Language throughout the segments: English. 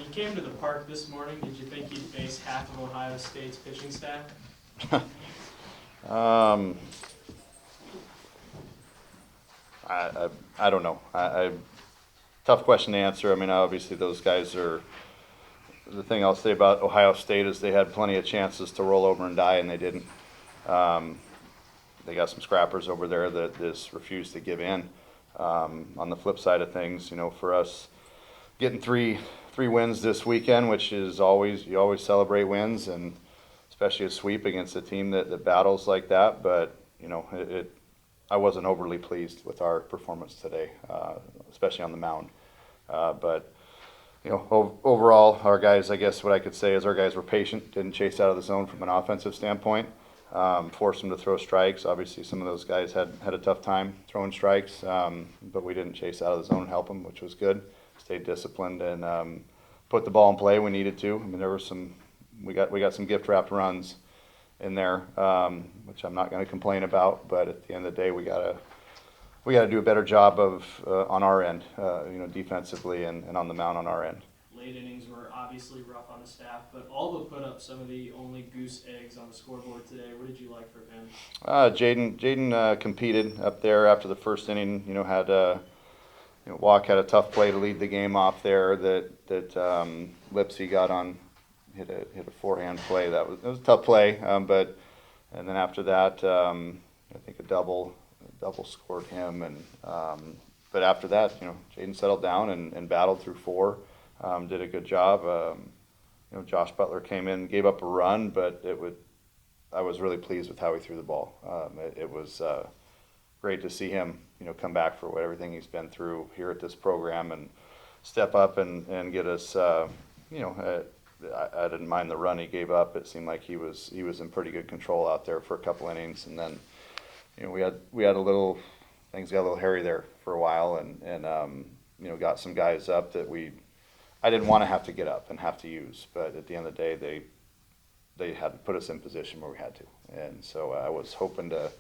you came to the park this morning, did you think you'd face half of Ohio State's pitching staff? Um, I don't know. Tough question to answer. I mean, obviously those guys are. The thing I'll say about Ohio State is they had plenty of chances to roll over and die, and they didn't. Um, they got some scrappers over there that just refused to give in. On the flip side of things, for us, getting three wins this weekend, which is you always celebrate wins, and especially a sweep against a team that battles like that. But I wasn't overly pleased with our performance today, especially on the mound. But overall, our guys, I guess what I could say is our guys were patient, didn't chase out of the zone from an offensive standpoint, forced them to throw strikes. Obviously, some of those guys had a tough time throwing strikes, but we didn't chase out of the zone and help them, which was good. Stayed disciplined and put the ball in play when we needed to. I mean, there were we got some gift wrapped runs in there, which I'm not going to complain about. But at the end of the day, we gotta do a better job of on our end, defensively and on the mound on our end. Late innings were obviously rough on the staff, but Alba put up some of the only goose eggs on the scoreboard today. What did you like from him? Jaden competed up there after the first inning. Had Walk had a tough play to lead the game off there that Lipsy got on, hit a forehand play. It was a tough play, and then after that, I think a double scored him, and but after that, Jaden settled down and battled through four, did a good job. Josh Butler came in, gave up a run, but I was really pleased with how he threw the ball. It was great to see him, come back for everything he's been through here at this program and step up and get us, I didn't mind the run he gave up. It seemed like he was in pretty good control out there for a couple innings, and then we had things got a little hairy there for a while, and got some guys up that I didn't want to have to get up and have to use, but at the end of the day they had to put us in position where we had to, and so I was hoping to,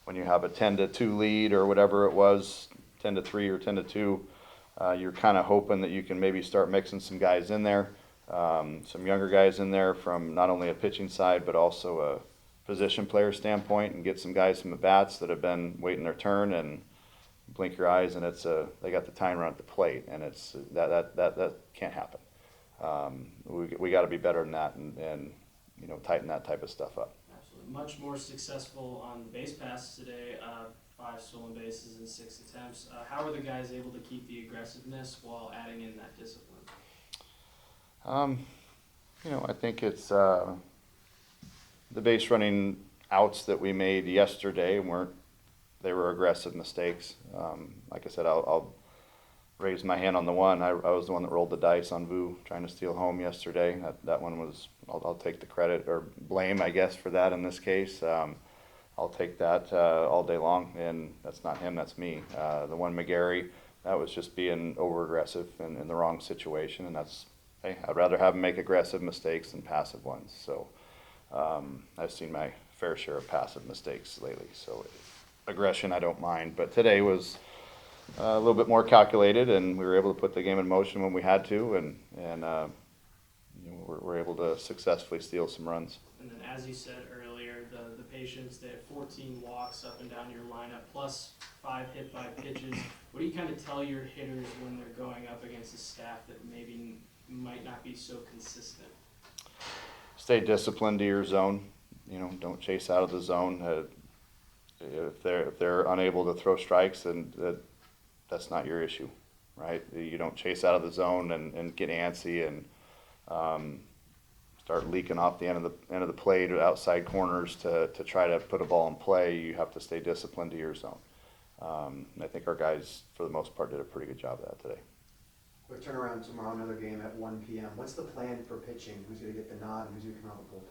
when you have a 10-2 lead or whatever it was, 10-3 or 10-2, you're kind of hoping that you can maybe start mixing some guys in there, some younger guys in there from not only a pitching side but also a position player standpoint, and get some guys from the bats that have been waiting their turn, and blink your eyes and they got the time run at the plate, and it's that can't happen. We got to be better than that and tighten that type of stuff up. Absolutely. Much more successful on the base pass today, 5 stolen bases in 6 attempts. How are the guys able to keep the aggressiveness while adding in that discipline? I think it's the base running outs that we made yesterday they were aggressive mistakes. Like I said, I'll raise my hand on the one. I was the one that rolled the dice on Vu trying to steal home yesterday. That one was, I'll take the credit or blame, I guess, for that in this case. I'll take that all day long, and that's not him, that's me. The one McGarry, that was just being over aggressive in the wrong situation, and hey, I'd rather have him make aggressive mistakes than passive ones. So I've seen my fair share of passive mistakes lately. So aggression, I don't mind, but today was a little bit more calculated, and we were able to put the game in motion when we had to, and we're able to successfully steal some runs. And then, as you said earlier, the patience, they had 14 walks up and down your lineup, plus 5 hit by pitches. What do you kind of tell your hitters when they're going up against a staff that maybe might not be so consistent? Stay disciplined to your zone. Don't chase out of the zone. If they're unable to throw strikes, then that's not your issue, right? You don't chase out of the zone and get antsy and start leaking off the end of the plate or outside corners to try to put a ball in play. You have to stay disciplined to your zone. I think our guys, for the most part, did a pretty good job of that today. We'll turn around tomorrow, another game at 1 p.m. What's the plan for pitching? Who's going to get the nod and who's going to come out with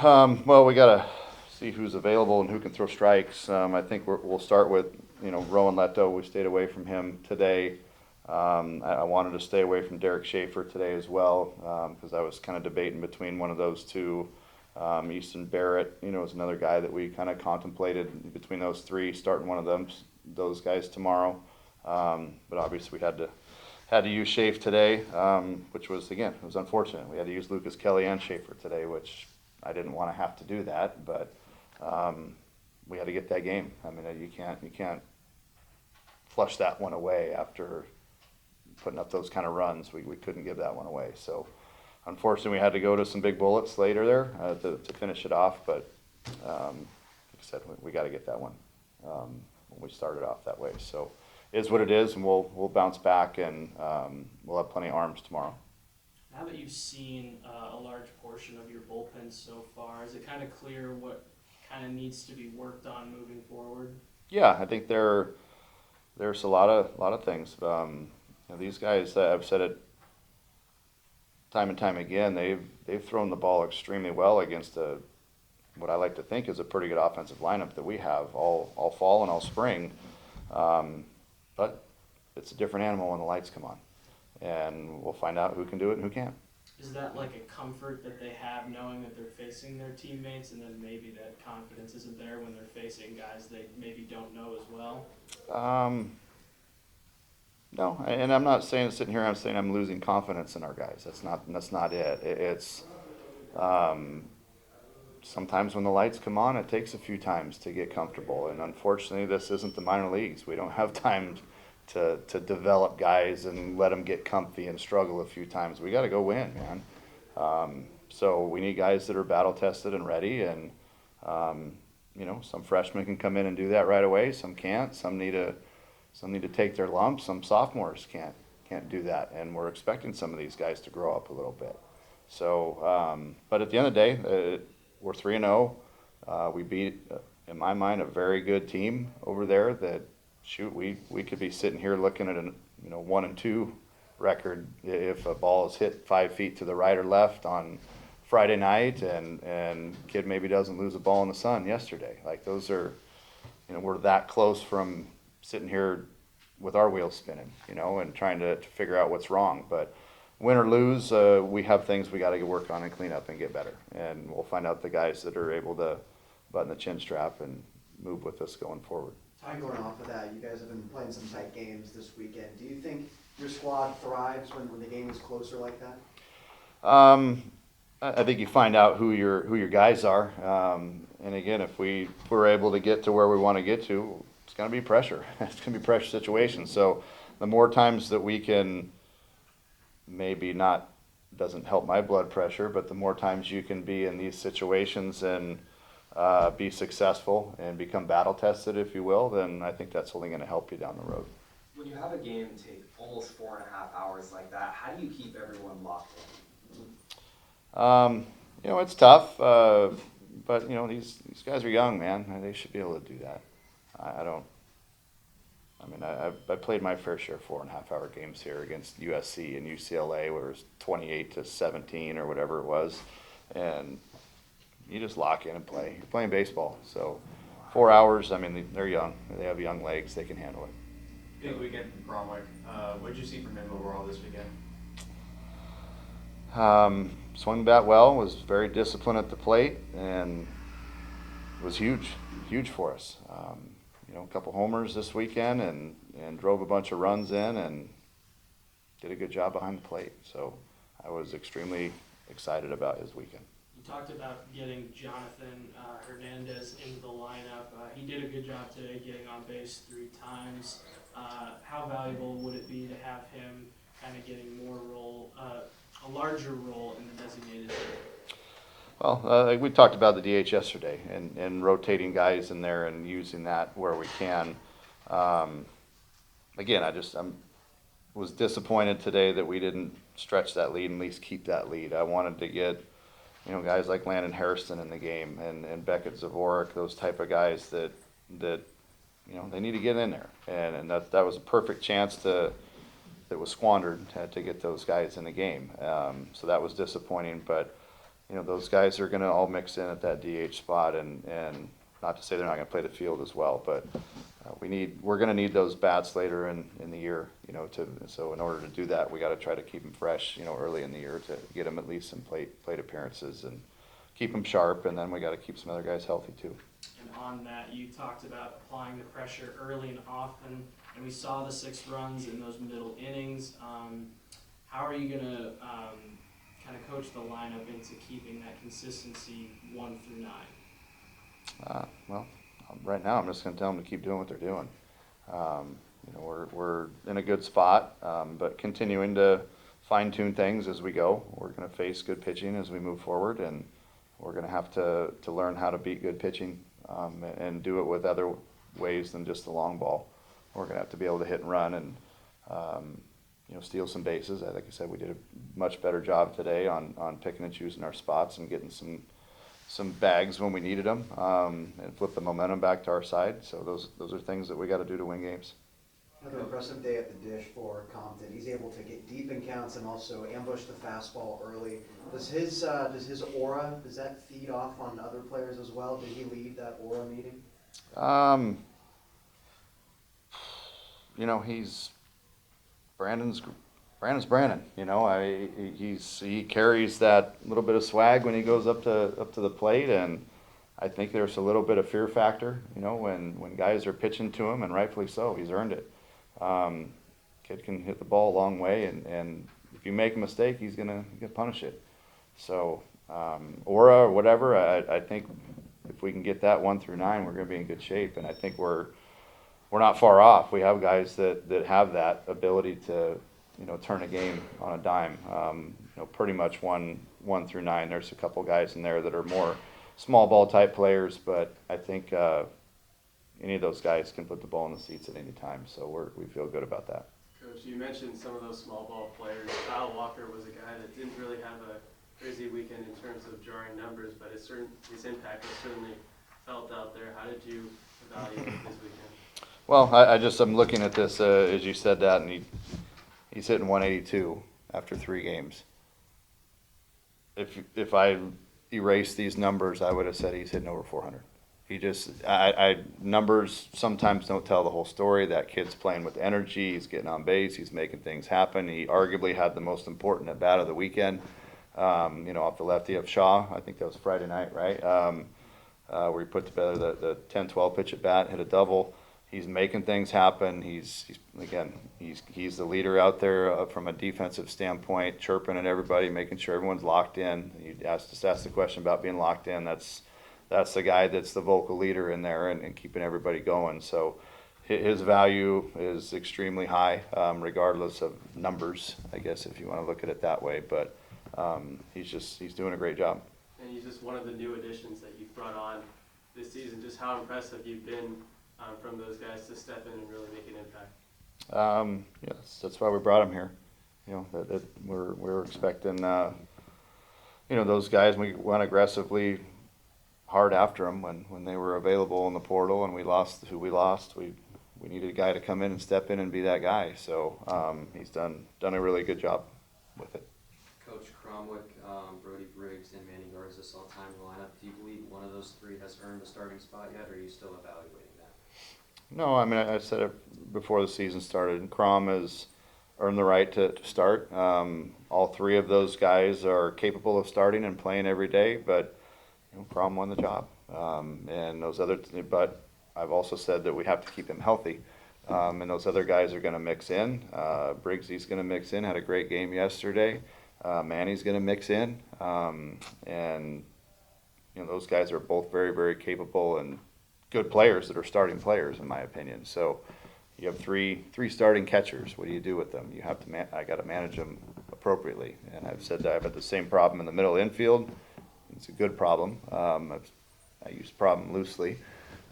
bullpen? Well, we got to see who's available and who can throw strikes. I think we'll start with, Rowan Leto. We stayed away from him today. I wanted to stay away from Derek Schaefer today as well, because I was kind of debating between one of those two. Easton Barrett, is another guy that we kind of contemplated between those three, starting one of those guys tomorrow. But obviously we had to had to use Schaefer today, which was, again, it was unfortunate. We had to use Lucas Kelly and Schaefer today, which I didn't want to have to do that, but we had to get that game. I mean, you can't flush that one away after putting up those kind of runs. We couldn't give that one away. So unfortunately, we had to go to some big bullets later there to finish it off, but like I said, we got to get that one when we started off that way. So it is what it is, and we'll bounce back, and we'll have plenty of arms tomorrow. Now that you've seen a large portion of your bullpen so far, is it kind of clear what kind of needs to be worked on moving forward? Yeah, I think there's a lot of things. These guys, I've said it time and time again, they've thrown the ball extremely well against what I like to think is a pretty good offensive lineup that we have all fall and all spring. But it's a different animal when the lights come on, and we'll find out who can do it and who can't. Is that like a comfort that they have knowing that they're facing their teammates, and then maybe that confidence isn't there when they're facing guys they maybe don't know as well? No, and I'm not sitting here, I'm saying I'm losing confidence in our guys. That's not it. It's sometimes when the lights come on, it takes a few times to get comfortable, and unfortunately, this isn't the minor leagues. We don't have time to develop guys and let them get comfy and struggle a few times. We got to go win, man. So we need guys that are battle tested and ready, and some freshmen can come in and do that right away. Some can't. Some need to take their lumps. Some sophomores can't do that, and we're expecting some of these guys to grow up a little bit. So, but at the end of the day, we're 3-0. We beat, in my mind, a very good team over there. That we could be sitting here looking at a 1-2 record if a ball is hit 5 feet to the right or left on Friday night, and kid maybe doesn't lose a ball in the sun yesterday. Like those are, we're that close from sitting here with our wheels spinning, and trying to figure out what's wrong. But win or lose, we have things we got to work on and clean up and get better. And we'll find out the guys that are able to button the chin strap and move with us going forward. Going off of that, you guys have been playing some tight games this weekend. Do you think your squad thrives when the game is closer like that? I think you find out who your guys are. And again, if we're able to get to where we want to get to, it's going to be pressure. It's going to be pressure situations. So the more times that we can, maybe not, doesn't help my blood pressure, but the more times you can be in these situations and be successful and become battle tested, if you will, then I think that's only going to help you down the road. When you have a game take almost 4.5 hours like that, how do you keep everyone locked in? It's tough, but these guys are young, man. They should be able to do that. I played my fair share of 4.5-hour games here against USC and UCLA, where it was 28-17 or whatever it was, and you just lock in and play. You're playing baseball, so 4 hours. They're young. They have young legs. They can handle it. Big weekend from Bromwick. What did you see from him overall this weekend? Swung bat well. Was very disciplined at the plate, and was huge for us. A couple homers this weekend, and drove a bunch of runs in, and did a good job behind the plate. So I was extremely excited about his weekend. You talked about getting Jonathan Hernandez into the lineup. He did a good job today getting on base 3 times. How valuable would it be to have him kind of getting more role, a larger role in the designated hitter? Well, we talked about the DH yesterday, and rotating guys in there and using that where we can. Again, I was disappointed today that we didn't stretch that lead and at least keep that lead. I wanted to get guys like Landon Harrison in the game, and Beckett Zavorik, those type of guys that they need to get in there, and that was a perfect chance that was squandered to get those guys in the game. So that was disappointing, but those guys are going to all mix in at that DH spot, and not to say they're not going to play the field as well, but we're going to need those bats later in the year, so in order to do that, we got to try to keep them fresh, early in the year to get them at least some plate appearances and keep them sharp, and then we got to keep some other guys healthy too. And on that, you talked about applying the pressure early and often, and we saw the 6 runs in those middle innings. How are you gonna kind of coach the lineup into keeping that consistency 1 through 9? Well, right now I'm just going to tell them to keep doing what they're doing. We're in a good spot, but continuing to fine tune things as we go. We're going to face good pitching as we move forward, and we're going to have to learn how to beat good pitching and do it with other ways than just the long ball. We're going to have to be able to hit and run and steal some bases. Like I said, we did a much better job today on picking and choosing our spots and getting some bags when we needed them, and flip the momentum back to our side. So those are things that we got to do to win games. Another impressive day at the dish for Compton. He's able to get deep in counts and also ambush the fastball early. Does his aura, does that feed off on other players as well? Did he lead that aura meeting? He's Brandon's Brandon. He carries that little bit of swag when he goes up to the plate, and I think there's a little bit of fear factor. When guys are pitching to him, and rightfully so. He's earned it. Kid can hit the ball a long way, and if you make a mistake, he's gonna punish it. So aura or whatever, I think if we can get that 1 through 9, we're gonna be in good shape, and I think we're not far off. We have guys that have that ability to turn a game on a dime. Pretty much 1 through 9. There's a couple guys in there that are more small ball type players, but I think any of those guys can put the ball in the seats at any time. So we feel good about that. Coach, you mentioned some of those small ball players. Kyle Walker was a guy that didn't really have a crazy weekend in terms of drawing numbers, but his impact was certainly felt out there. How did you evaluate his weekend? Well, I'm looking at this as you said that, and he's hitting 182 after 3 games. If I erased these numbers, I would have said he's hitting over 400. Numbers sometimes don't tell the whole story. That kid's playing with energy. He's getting on base. He's making things happen. He arguably had the most important at bat of the weekend. Off the lefty of Shaw. I think that was Friday night, right? Where he put together the 10-12 pitch at bat, hit a double. He's making things happen. He's the leader out there from a defensive standpoint, chirping at everybody, making sure everyone's locked in. You asked the question about being locked in. That's the guy that's the vocal leader in there and keeping everybody going. So his value is extremely high, regardless of numbers, I guess, if you want to look at it that way. But he's doing a great job. And he's just one of the new additions that you've brought on this season. Just how impressive you've been from those guys to step in and really make an impact. Yes, that's why we brought him here. That we're expecting, those guys. We went aggressively hard after them when they were available in the portal, and we lost who we lost. We needed a guy to come in and step in and be that guy. So he's done a really good job with it. Coach Cromwick, Brody Briggs, and Manny Garza saw time in the lineup. Do you believe one of those 3 has earned a starting spot yet, or are you still evaluating that? No, I said it before the season started. Crom has earned the right to start. All 3 of those guys are capable of starting and playing every day, but Crom won the job. And those but I've also said that we have to keep him healthy. And those other guys are going to mix in. Briggsy's going to mix in. Had a great game yesterday. Manny's going to mix in. And those guys are both very, very capable and good players that are starting players, in my opinion. So you have three starting catchers. What do you do with them? You have to. I got to manage them appropriately. And I've said that I've had the same problem in the middle infield. It's a good problem. I use problem loosely,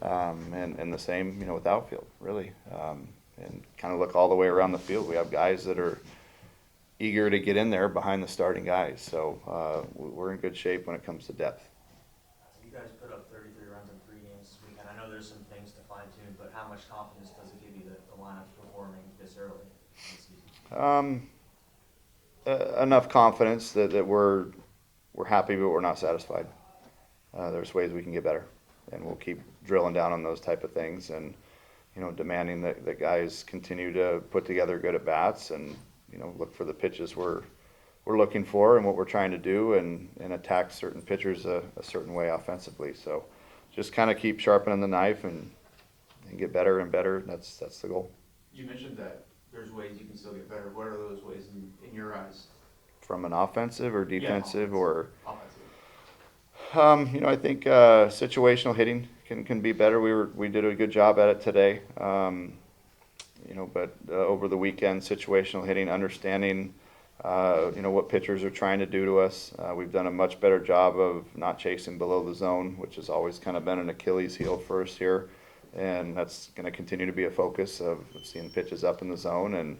and the same, with outfield, really. And kind of look all the way around the field. We have guys that are eager to get in there behind the starting guys. So we're in good shape when it comes to depth. You guys put up 33 runs in 3 games this weekend. I know there's some things to fine tune, but how much confidence does it give you that the lineup's performing this early in the season? Enough confidence that we're happy, but we're not satisfied. There's ways we can get better, and we'll keep drilling down on those type of things, and demanding that guys continue to put together good at bats, and look for the pitches we're looking for and what we're trying to do, and attack certain pitchers a certain way offensively. So just kind of keep sharpening the knife and get better and better. That's the goal. You mentioned that there's ways you can still get better. What are those ways in your eyes? From an offensive or defensive offense. or? Offensive. You know, I think situational hitting can be better. We did a good job at it today. You know, but over the weekend, situational hitting, understanding, you know, what pitchers are trying to do to us. We've done a much better job of not chasing below the zone, which has always kind of been an Achilles heel for us here. And that's going to continue to be a focus of seeing pitches up in the zone. And,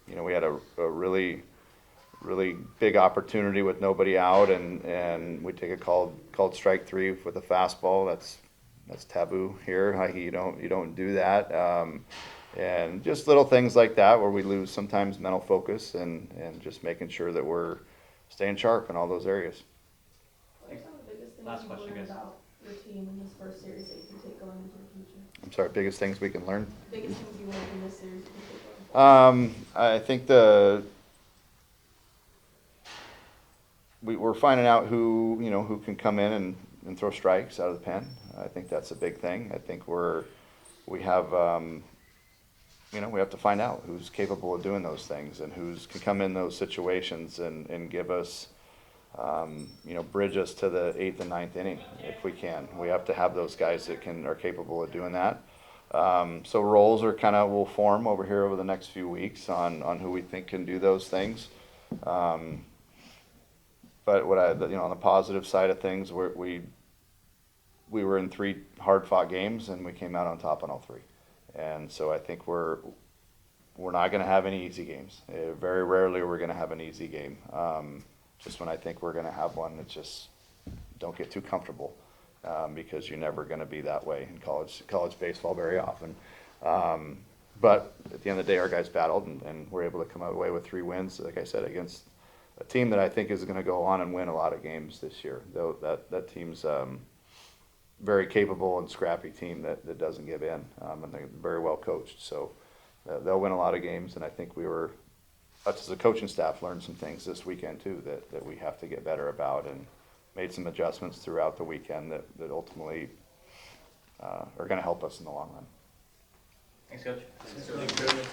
you know, we had a really big opportunity with nobody out, and we take a called strike three with a fastball. That's taboo here. You don't do that. And just little things like that where we lose sometimes mental focus and just making sure that we're staying sharp in all those areas. What are some of the biggest things Last you've question, learned guys. about your team in this first series that you can take going into the future? I'm sorry, biggest things we can learn? Biggest things you learned in this series you can take going forward? I think we're finding out who can come in and throw strikes out of the pen. I think that's a big thing. I think we have to find out who's capable of doing those things and can come in those situations and give us, bridge us to the 8th and 9th inning if we can. We have to have those guys that are capable of doing that. So roles will form over here over the next few weeks on who we think can do those things. But on the positive side of things, we were in 3 hard-fought games and we came out on top on all 3. And so I think we're not going to have any easy games. Very rarely we're going to have an easy game. Just when I think we're going to have one, it's just don't get too comfortable because you're never going to be that way in college baseball very often. But at the end of the day, our guys battled and we're able to come away with 3 wins, like I said, against a team that I think is going to go on and win a lot of games this year. Though that team's very capable and scrappy team that doesn't give in, and they're very well coached. So they'll win a lot of games, and I think us as a coaching staff learned some things this weekend too that we have to get better about, and made some adjustments throughout the weekend that ultimately are going to help us in the long run. Thanks, Coach. Thanks, Coach.